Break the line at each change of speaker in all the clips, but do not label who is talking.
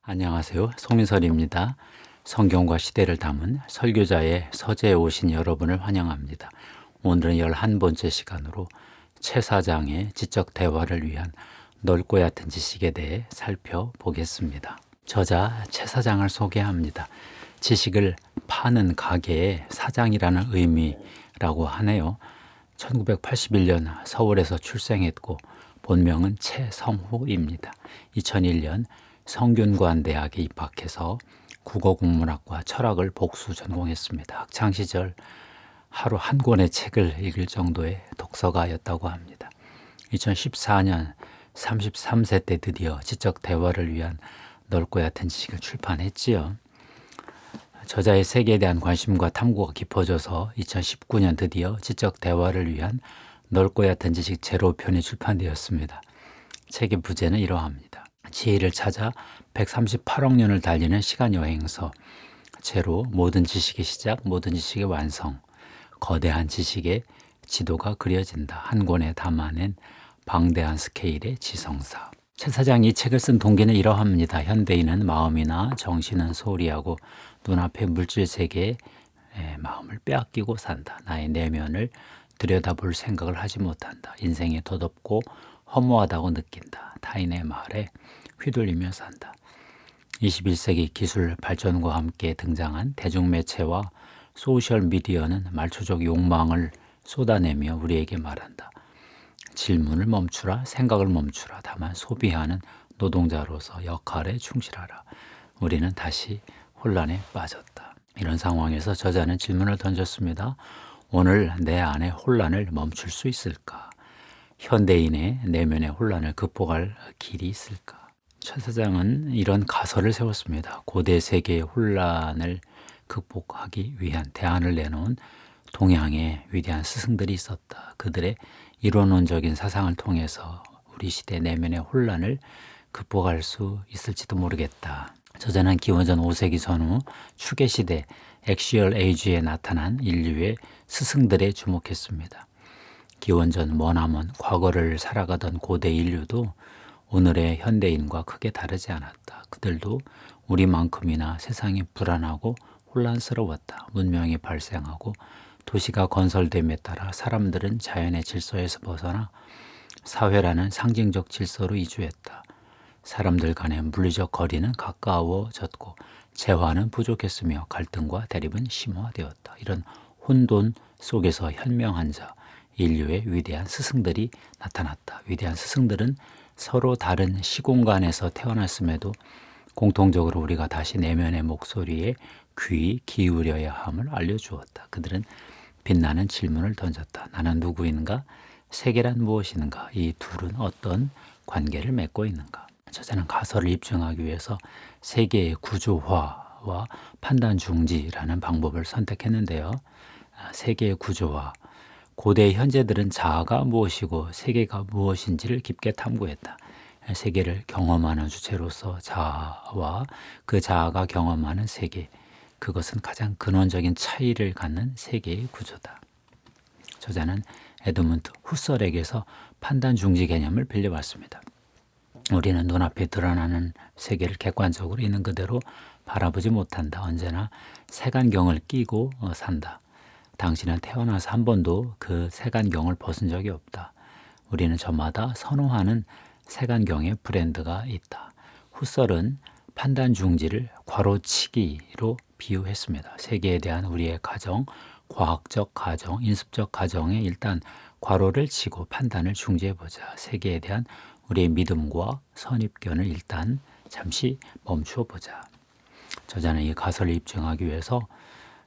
안녕하세요. 송민설입니다. 성경과 시대를 담은 설교자의 서재에 오신 여러분을 환영합니다. 오늘은 11번째 시간으로 채사장의 지적 대화를 위한 넓고 얕은 지식에 대해 살펴보겠습니다. 저자 채사장을 소개합니다. 지식을 파는 가게의 사장이라는 의미라고 하네요. 1981년 서울에서 출생했고 본명은 최성후입니다. 2001년 성균관대학에 입학해서 국어국문학과 철학을 복수 전공했습니다. 학창시절 하루 한 권의 책을 읽을 정도의 독서가였다고 합니다. 2014년 33세 때 드디어 지적 대화를 위한 넓고 얕은 지식을 출판했지요. 저자의 세계에 대한 관심과 탐구가 깊어져서 2019년 드디어 지적 대화를 위한 넓고 얕은 지식 제로편이 출판되었습니다. 책의 부제는 이러합니다. 지혜를 찾아 138억 년을 달리는 시간여행서. 제로, 모든 지식의 시작, 모든 지식의 완성. 거대한 지식의 지도가 그려진다. 한 권에 담아낸 방대한 스케일의 지성사. 최 사장이 이 책을 쓴 동기는 이러합니다. 현대인은 마음이나 정신은 소홀히하고 눈앞의 물질 세계에 마음을 빼앗기고 산다. 나의 내면을 들여다볼 생각을 하지 못한다. 인생이 덧없고 허무하다고 느낀다. 타인의 말에 휘둘리며 산다. 21세기 기술 발전과 함께 등장한 대중매체와 소셜미디어는 말초적 욕망을 쏟아내며 우리에게 말한다. 질문을 멈추라, 생각을 멈추라. 다만 소비하는 노동자로서 역할에 충실하라. 우리는 다시 혼란에 빠졌다. 이런 상황에서 저자는 질문을 던졌습니다. 오늘 내 안의 혼란을 멈출 수 있을까? 현대인의 내면의 혼란을 극복할 길이 있을까? 최 사장은 이런 가설을 세웠습니다. 고대 세계의 혼란을 극복하기 위한 대안을 내놓은 동양의 위대한 스승들이 있었다. 그들의 이론론적인 사상을 통해서 우리 시대 내면의 혼란을 극복할 수 있을지도 모르겠다. 저자는 기원전 5세기 전후 추계시대 엑시얼 에이지에 나타난 인류의 스승들에 주목했습니다. 기원전 머나먼 과거를 살아가던 고대 인류도 오늘의 현대인과 크게 다르지 않았다. 그들도 우리만큼이나 세상이 불안하고 혼란스러웠다. 문명이 발생하고 도시가 건설됨에 따라 사람들은 자연의 질서에서 벗어나 사회라는 상징적 질서로 이주했다. 사람들 간의 물리적 거리는 가까워졌고 재화는 부족했으며 갈등과 대립은 심화되었다. 이런 혼돈 속에서 현명한 자, 인류의 위대한 스승들이 나타났다. 위대한 스승들은 서로 다른 시공간에서 태어났음에도 공통적으로 우리가 다시 내면의 목소리에 귀 기울여야 함을 알려주었다. 그들은 빛나는 질문을 던졌다. 나는 누구인가? 세계란 무엇인가? 이 둘은 어떤 관계를 맺고 있는가? 저자는 가설을 입증하기 위해서 세계의 구조화와 판단 중지라는 방법을 선택했는데요. 세계의 구조화. 고대 현재들은 자아가 무엇이고 세계가 무엇인지를 깊게 탐구했다. 세계를 경험하는 주체로서 자아와 그 자아가 경험하는 세계, 그것은 가장 근원적인 차이를 갖는 세계의 구조다. 저자는 에드문드 후설에게서 판단 중지 개념을 빌려왔습니다. 우리는 눈앞에 드러나는 세계를 객관적으로 있는 그대로 바라보지 못한다. 언제나 색안경을 끼고 산다. 당신은 태어나서 한 번도 그 색안경을 벗은 적이 없다. 우리는 저마다 선호하는 색안경의 브랜드가 있다. 후설은 판단 중지를 괄호치기로 비유했습니다. 세계에 대한 우리의 가정, 과학적 가정, 인습적 가정에 일단 괄호를 치고 판단을 중지해보자. 세계에 대한 우리의 믿음과 선입견을 일단 잠시 멈추어 보자. 저자는 이 가설을 입증하기 위해서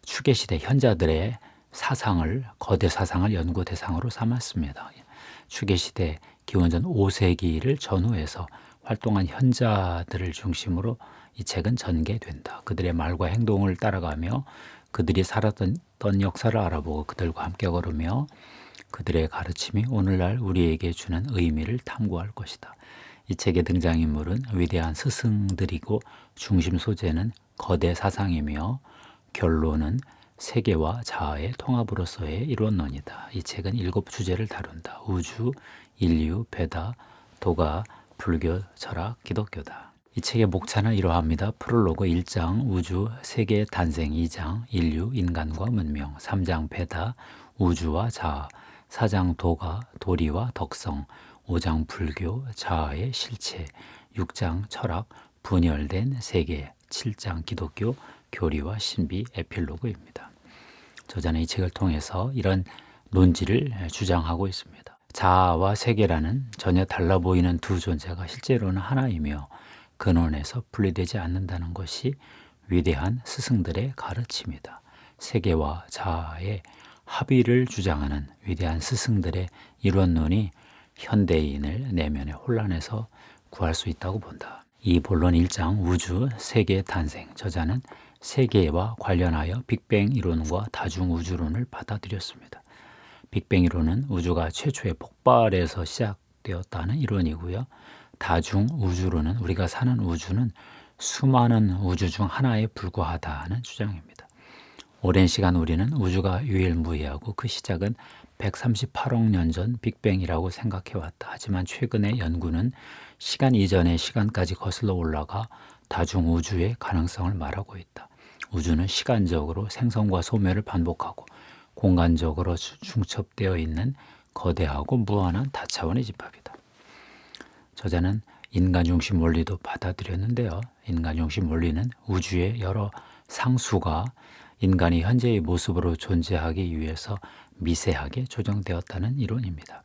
추계시대 현자들의 사상을, 거대 사상을 연구 대상으로 삼았습니다. 추계시대 기원전 5세기를 전후해서 활동한 현자들을 중심으로 이 책은 전개된다. 그들의 말과 행동을 따라가며 그들이 살았던 역사를 알아보고 그들과 함께 걸으며 그들의 가르침이 오늘날 우리에게 주는 의미를 탐구할 것이다. 이 책의 등장인물은 위대한 스승들이고 중심 소재는 거대 사상이며 결론은 세계와 자아의 통합으로서의 이론론이다. 이 책은 7주제를 다룬다. 우주, 인류, 배다, 도가, 불교, 철학, 기독교다. 이 책의 목차는 이러합니다. 프롤로그 1장 우주 세계의 탄생, 2장 인류 인간과 문명, 3장 배다 우주와 자아, 4장 도가 도리와 덕성, 5장 불교 자아의 실체, 6장 철학 분열된 세계, 7장 기독교 교리와 신비 에필로그입니다. 저자는 이 책을 통해서 이런 논지를 주장하고 있습니다. 자아와 세계라는 전혀 달라 보이는 두 존재가 실제로는 하나이며 근원에서 분리되지 않는다는 것이 위대한 스승들의 가르침이다. 세계와 자아의 합의를 주장하는 위대한 스승들의 이론론이 현대인을 내면의 혼란에서 구할 수 있다고 본다. 이 본론 1장 우주 세계의 탄생, 저자는 세계와 관련하여 빅뱅 이론과 다중우주론을 받아들였습니다. 빅뱅 이론은 우주가 최초의 폭발에서 시작되었다는 이론이고요. 다중우주론은 우리가 사는 우주는 수많은 우주 중 하나에 불과하다는 주장입니다. 오랜 시간 우리는 우주가 유일무이하고 그 시작은 138억 년 전 빅뱅이라고 생각해왔다. 하지만 최근의 연구는 시간 이전의 시간까지 거슬러 올라가 다중우주의 가능성을 말하고 있다. 우주는 시간적으로 생성과 소멸을 반복하고 공간적으로 중첩되어 있는 거대하고 무한한 다차원의 집합이다. 저자는 인간중심 원리도 받아들였는데요. 인간중심 원리는 우주의 여러 상수가 인간이 현재의 모습으로 존재하기 위해서 미세하게 조정되었다는 이론입니다.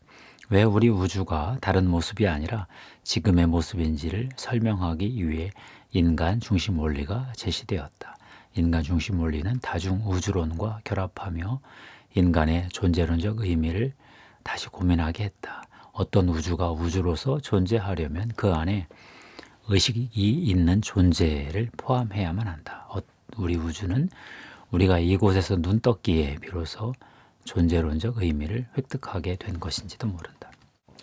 왜 우리 우주가 다른 모습이 아니라 지금의 모습인지를 설명하기 위해 인간 중심 원리가 제시되었다. 인간 중심 원리는 다중 우주론과 결합하며 인간의 존재론적 의미를 다시 고민하게 했다. 어떤 우주가 우주로서 존재하려면 그 안에 의식이 있는 존재를 포함해야만 한다. 우리 우주는 우리가 이곳에서 눈 떴기에 비로소 존재론적 의미를 획득하게 된 것인지도 모른다.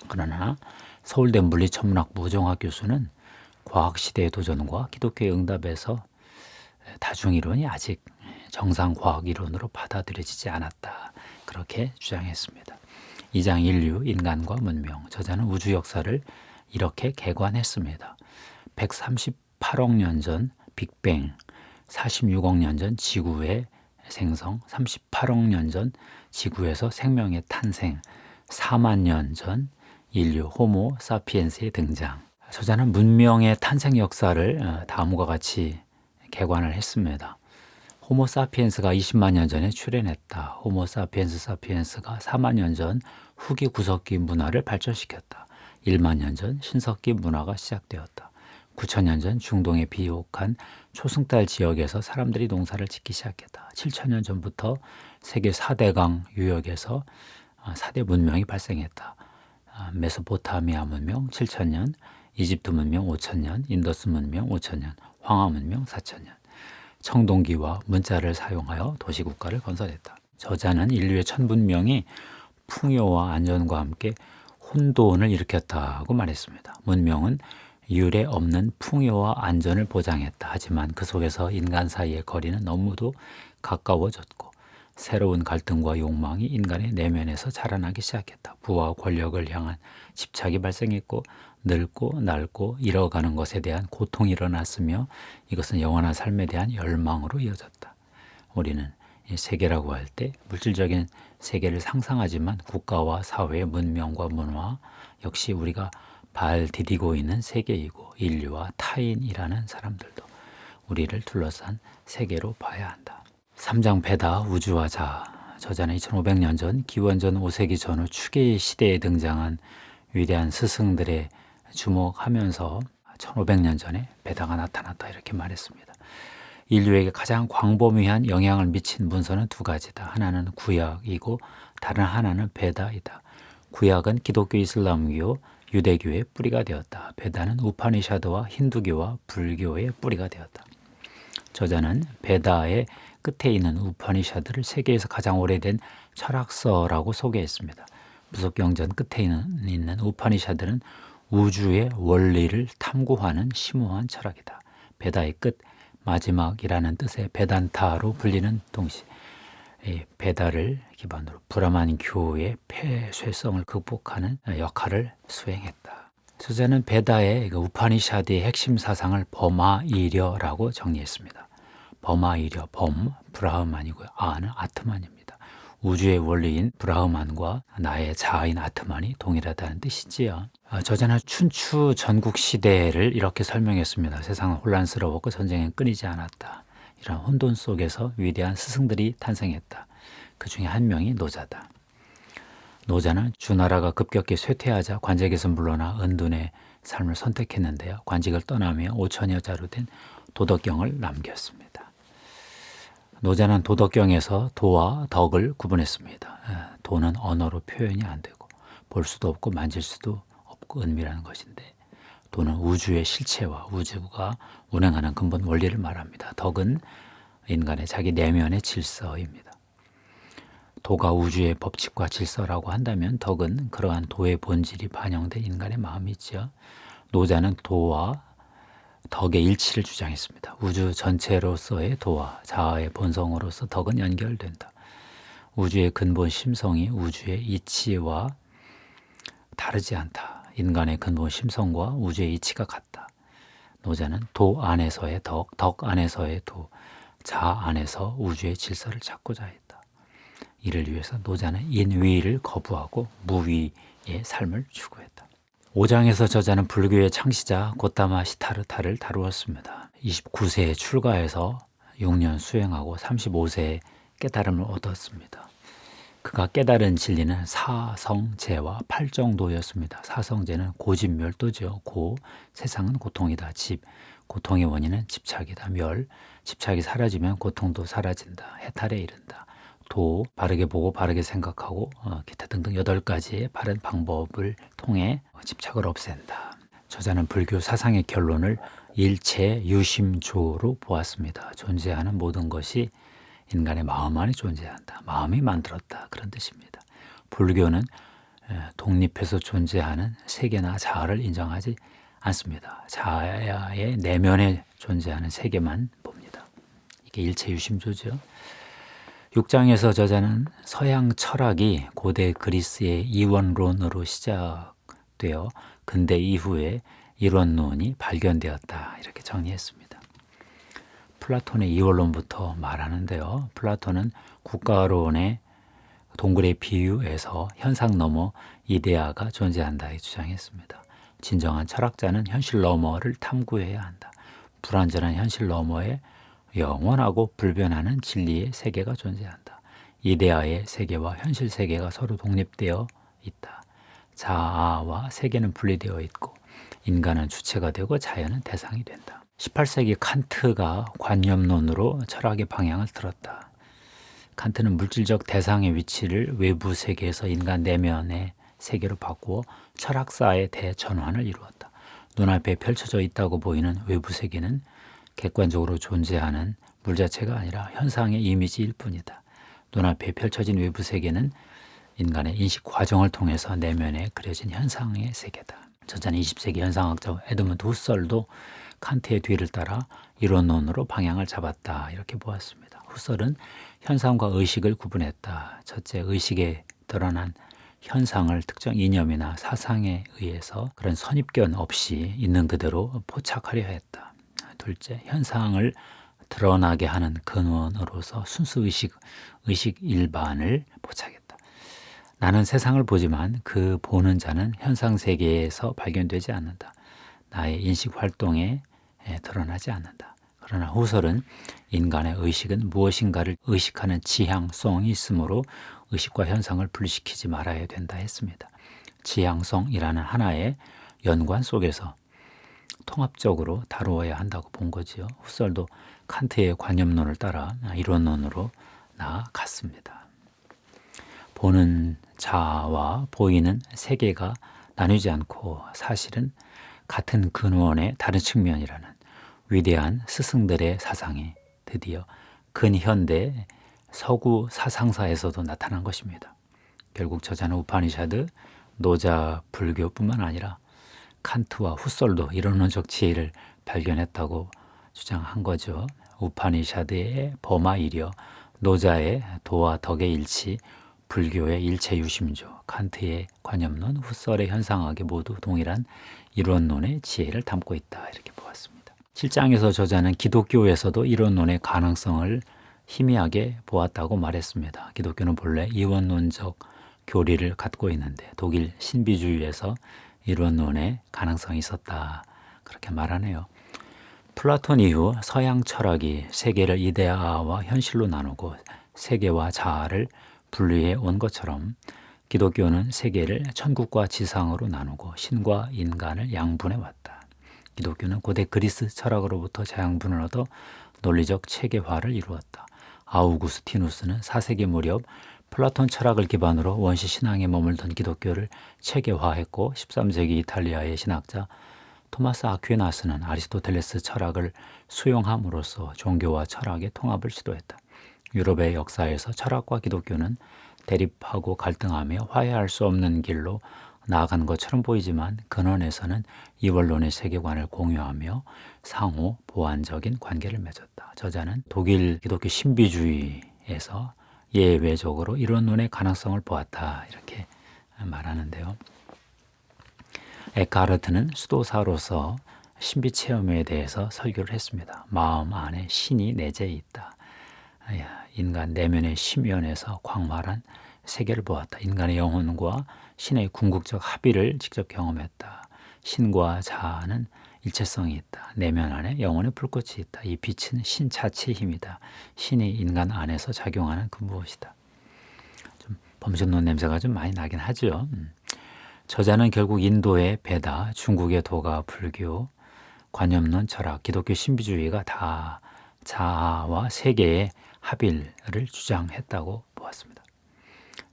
그러나 서울대 물리천문학부 오정학 교수는 과학시대의 도전과 기독교의 응답에서 다중이론이 아직 정상 과학이론으로 받아들여지지 않았다. 그렇게 주장했습니다. 2장 인류, 인간과 문명. 저자는 우주 역사를 이렇게 개관했습니다. 138억 년 전 빅뱅, 46억 년 전 지구의 생성, 38억 년 전 지구에서 생명의 탄생, 4만 년 전 인류 호모 사피엔스의 등장. 저자는 문명의 탄생 역사를 다음과 같이 개관을 했습니다. 호모 사피엔스가 20만 년 전에 출현했다. 호모 사피엔스가 4만 년 전 후기 구석기 문화를 발전시켰다. 1만 년 전 신석기 문화가 시작되었다. 9천년 전 중동의 비옥한 초승달 지역에서 사람들이 농사를 짓기 시작했다. 7천년 전부터 세계 4대강 유역에서 4대 문명이 발생했다. 메소포타미아 문명 7천년, 이집트 문명 5천년, 인더스 문명 5천년, 황하 문명 4천년. 청동기와 문자를 사용하여 도시국가를 건설했다. 저자는 인류의 첫 문명이 풍요와 안전과 함께 혼돈을 일으켰다고 말했습니다. 문명은 유례 없는 풍요와 안전을 보장했다. 하지만 그 속에서 인간 사이의 거리는 너무도 가까워졌고 새로운 갈등과 욕망이 인간의 내면에서 자라나기 시작했다. 부와 권력을 향한 집착이 발생했고 늙고 낡고 잃어가는 것에 대한 고통이 일어났으며 이것은 영원한 삶에 대한 열망으로 이어졌다. 우리는 이 세계라고 할 때 물질적인 세계를 상상하지만 국가와 사회, 문명과 문화 역시 우리가 발 디디고 있는 세계이고 인류와 타인이라는 사람들도 우리를 둘러싼 세계로 봐야 한다. 3장 배다 우주와 자아. 저자는 2500년 전 기원전 5세기 전후 추계의 시대에 등장한 위대한 스승들의 주목하면서 1500년 전에 배다가 나타났다 이렇게 말했습니다. 인류에게 가장 광범위한 영향을 미친 문서는 두 가지다. 하나는 구약이고 다른 하나는 배다이다. 구약은 기독교, 이슬람교, 유대교의 뿌리가 되었다. 배다는 우파니샤드와 힌두교와 불교의 뿌리가 되었다. 저자는 배다의 끝에 있는 우파니샤드를 세계에서 가장 오래된 철학서라고 소개했습니다. 무속경전 끝에 있는 우파니샤드는 우주의 원리를 탐구하는 심오한 철학이다. 배다의 끝, 마지막이라는 뜻의 베단타로 불리는 동시 배다를 기반으로 브라만 교의 폐쇄성을 극복하는 역할을 수행했다. 저자는 베다의 우파니샤드의 핵심 사상을 버마이려라고 정리했습니다. 버마이려, 브라흐만이고요. 아는 아트만입니다. 우주의 원리인 브라흐만과 나의 자아인 아트만이 동일하다는 뜻이지요. 저자는 춘추 전국 시대를 이렇게 설명했습니다. 세상은 혼란스러웠고 전쟁은 끊이지 않았다. 이런 혼돈 속에서 위대한 스승들이 탄생했다. 그 중에 한 명이 노자다. 노자는 주나라가 급격히 쇠퇴하자 관직에서 물러나 은둔의 삶을 선택했는데요. 관직을 떠나며 5천여 자로 된 도덕경을 남겼습니다. 노자는 도덕경에서 도와 덕을 구분했습니다. 도는 언어로 표현이 안 되고 볼 수도 없고 만질 수도 없고 은밀한 것인데, 도는 우주의 실체와 우주가 운행하는 근본 원리를 말합니다. 덕은 인간의 자기 내면의 질서입니다. 도가 우주의 법칙과 질서라고 한다면 덕은 그러한 도의 본질이 반영된 인간의 마음이지요. 노자는 도와 덕의 일치를 주장했습니다. 우주 전체로서의 도와 자아의 본성으로서 덕은 연결된다. 우주의 근본 심성이 우주의 이치와 다르지 않다. 인간의 근본 심성과 우주의 이치가 같다. 노자는 도 안에서의 덕, 덕 안에서의 도, 자아 안에서 우주의 질서를 찾고자 했다. 이를 위해서 노자는 인위를 거부하고 무위의 삶을 추구했다. 5장에서 저자는 불교의 창시자 고타마 시타르타를 다루었습니다. 29세에 출가해서 6년 수행하고 35세에 깨달음을 얻었습니다. 그가 깨달은 진리는 사성제와 팔정도였습니다. 사성제는 고집멸도죠. 고, 세상은 고통이다. 집, 고통의 원인은 집착이다. 멸, 집착이 사라지면 고통도 사라진다. 해탈에 이른다. 도, 바르게 보고 바르게 생각하고 기타 등등 8가지의 바른 방법을 통해 집착을 없앤다. 저자는 불교 사상의 결론을 일체 유심조로 보았습니다. 존재하는 모든 것이 인간의 마음 안에 존재한다. 마음이 만들었다. 그런 뜻입니다. 불교는 독립해서 존재하는 세계나 자아를 인정하지 않습니다. 자아의 내면에 존재하는 세계만 봅니다. 이게 일체 유심조죠. 6장에서 저자는 서양 철학이 고대 그리스의 이원론으로 시작되어 근대 이후에 이원론이 발견되었다. 이렇게 정리했습니다. 플라톤의 이원론부터 말하는데요. 플라톤은 국가론의 동굴의 비유에서 현상 너머 이데아가 존재한다 주장했습니다. 진정한 철학자는 현실 너머를 탐구해야 한다. 불완전한 현실 너머에 영원하고 불변하는 진리의 세계가 존재한다. 이데아의 세계와 현실 세계가 서로 독립되어 있다. 자아와 세계는 분리되어 있고 인간은 주체가 되고 자연은 대상이 된다. 18세기 칸트가 관념론으로 철학의 방향을 틀었다. 칸트는 물질적 대상의 위치를 외부 세계에서 인간 내면의 세계로 바꾸어 철학사의 대전환을 이루었다. 눈앞에 펼쳐져 있다고 보이는 외부 세계는 객관적으로 존재하는 물 자체가 아니라 현상의 이미지일 뿐이다. 눈앞에 펼쳐진 외부 세계는 인간의 인식 과정을 통해서 내면에 그려진 현상의 세계다. 저자는 20세기 현상학자 에드먼드 후설도 칸트의 뒤를 따라 이론론으로 방향을 잡았다. 이렇게 보았습니다. 후설은 현상과 의식을 구분했다. 첫째, 의식에 드러난 현상을 특정 이념이나 사상에 의해서 그런 선입견 없이 있는 그대로 포착하려 했다. 둘째, 현상을 드러나게 하는 근원으로서 순수 의식 일반을 포착했다. 나는 세상을 보지만 그 보는 자는 현상 세계에서 발견되지 않는다. 나의 인식 활동에 드러나지 않는다. 그러나 후설은 인간의 의식은 무엇인가를 의식하는 지향성이 있으므로 의식과 현상을 분리시키지 말아야 된다 했습니다. 지향성이라는 하나의 연관 속에서 통합적으로 다루어야 한다고 본 거지요. 후설도 칸트의 관념론을 따라 이론론으로 나아갔습니다. 보는 자와 보이는 세계가 나뉘지 않고 사실은 같은 근원의 다른 측면이라는 위대한 스승들의 사상이 드디어 근현대 서구 사상사에서도 나타난 것입니다. 결국 저자는 우파니샤드, 노자 불교뿐만 아니라 칸트와 후설도 이론론적 지혜를 발견했다고 주장한 거죠. 우파니샤드의 버마이려, 노자의 도와 덕의 일치, 불교의 일체유심조, 칸트의 관념론, 후설의 현상학이 모두 동일한 이론론의 지혜를 담고 있다 이렇게 보았습니다. 7장에서 저자는 기독교에서도 이론론의 가능성을 희미하게 보았다고 말했습니다. 기독교는 본래 이원론적 교리를 갖고 있는데 독일 신비주의에서 이론론의 가능성이 있었다 그렇게 말하네요. 플라톤 이후 서양 철학이 세계를 이데아와 현실로 나누고 세계와 자아를 분리해 온 것처럼 기독교는 세계를 천국과 지상으로 나누고 신과 인간을 양분해 왔다. 기독교는 고대 그리스 철학으로부터 재양분을 얻어 논리적 체계화를 이루었다. 아우구스티누스는 4세기 무렵 플라톤 철학을 기반으로 원시 신앙에 머물던 기독교를 체계화했고 13세기 이탈리아의 신학자 토마스 아퀴나스는 아리스토텔레스 철학을 수용함으로써 종교와 철학의 통합을 시도했다. 유럽의 역사에서 철학과 기독교는 대립하고 갈등하며 화해할 수 없는 길로 나아간 것처럼 보이지만 근원에서는 이원론의 세계관을 공유하며 상호 보완적인 관계를 맺었다. 저자는 독일 기독교 신비주의에서 예외적으로 이론론의 가능성을 보았다 이렇게 말하는데요. 에카르트는 수도사로서 신비 체험에 대해서 설교를 했습니다. 마음 안에 신이 내재해 있다. 인간 내면의 심연에서 광활한 세계를 보았다. 인간의 영혼과 신의 궁극적 합의를 직접 경험했다. 신과 자아는 일체성이 있다. 내면 안에 영혼의 불꽃이 있다. 이 빛은 신 자체의 힘이다. 신이 인간 안에서 작용하는 그 무엇이다. 좀 범신론 냄새가 좀 많이 나긴 하죠. 저자는 결국 인도의 베다, 중국의 도가, 불교, 관념론 철학, 기독교 신비주의가 다 자아와 세계의 합일을 주장했다고 보았습니다.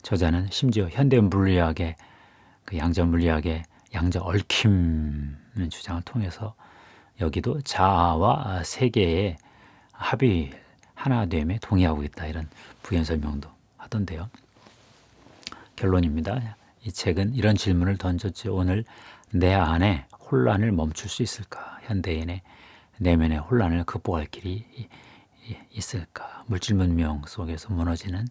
저자는 심지어 현대 물리학의 양자 물리학의 양자 얽힘 주장을 통해서 여기도 자아와 세계의 합이 하나됨에 동의하고 있다 이런 부연 설명도 하던데요. 결론입니다. 이 책은 이런 질문을 던졌죠. 오늘 내 안에 혼란을 멈출 수 있을까? 현대인의 내면의 혼란을 극복할 길이 있을까? 물질 문명 속에서 무너지는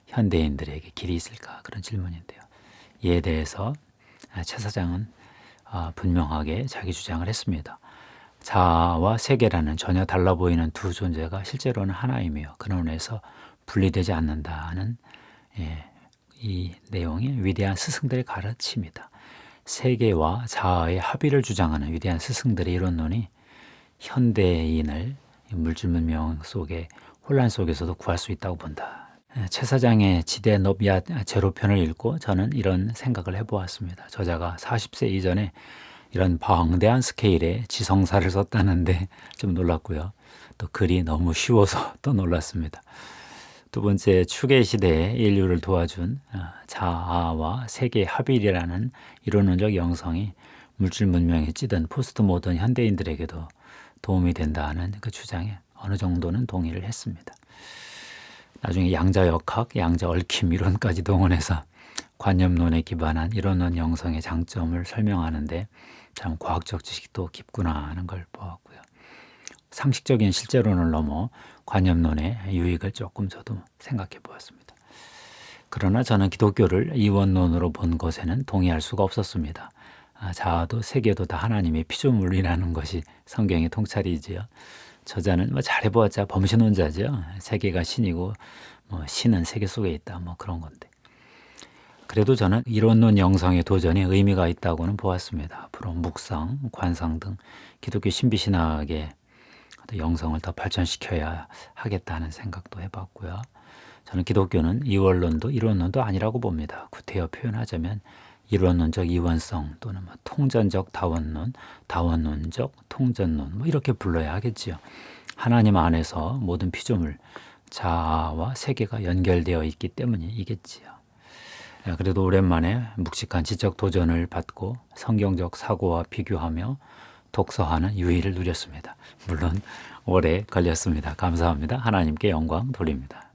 현대인들에게 길이 있을까? 그런 질문인데요. 이에 대해서 최 사장은 분명하게 자기 주장을 했습니다. 자아와 세계라는 전혀 달라 보이는 두 존재가 실제로는 하나이며 근원에서 분리되지 않는다는 이 내용이 위대한 스승들의 가르침이다. 세계와 자아의 합의를 주장하는 위대한 스승들의 이론론이 현대인을 물질 문명 속의 혼란 속에서도 구할 수 있다고 본다. 최 사장의 지대 높야 제로편을 읽고 저는 이런 생각을 해보았습니다. 저자가 40세 이전에 이런 방대한 스케일의 지성사를 썼다는데 좀 놀랐고요. 또 글이 너무 쉬워서 또 놀랐습니다. 두 번째, 추계 시대에 인류를 도와준 자아와 세계의 합일이라는 이론론적 영성이 물질 문명에 찌든 포스트 모던 현대인들에게도 도움이 된다는 그 주장에 어느 정도는 동의를 했습니다. 나중에 양자역학, 양자얽힘 이론까지 동원해서 관념론에 기반한 이론론 영성의 장점을 설명하는데 참 과학적 지식도 깊구나 하는 걸 보았고요. 상식적인 실제론을 넘어 관념론의 유익을 조금 저도 생각해 보았습니다. 그러나 저는 기독교를 이원론으로 본 것에는 동의할 수가 없었습니다. 자아도 세계도 다 하나님의 피조물이라는 것이 성경의 통찰이지요. 저자는 잘해보았자 범신론자죠. 세계가 신이고 신은 세계 속에 있다 그런 건데. 그래도 저는 이론론 영성의 도전이 의미가 있다고는 보았습니다. 앞으로 묵상, 관상 등 기독교 신비신학의 영성을 더 발전시켜야 하겠다는 생각도 해봤고요. 저는 기독교는 이원론도 이론론도 아니라고 봅니다. 구태여 표현하자면 이론론적 이원성 또는 통전적 다원론, 다원론적 통전론 이렇게 불러야 하겠지요. 하나님 안에서 모든 피조물, 자아와 세계가 연결되어 있기 때문이겠지요. 그래도 오랜만에 묵직한 지적 도전을 받고 성경적 사고와 비교하며 독서하는 유의를 누렸습니다. 물론 오래 걸렸습니다. 감사합니다. 하나님께 영광 돌립니다.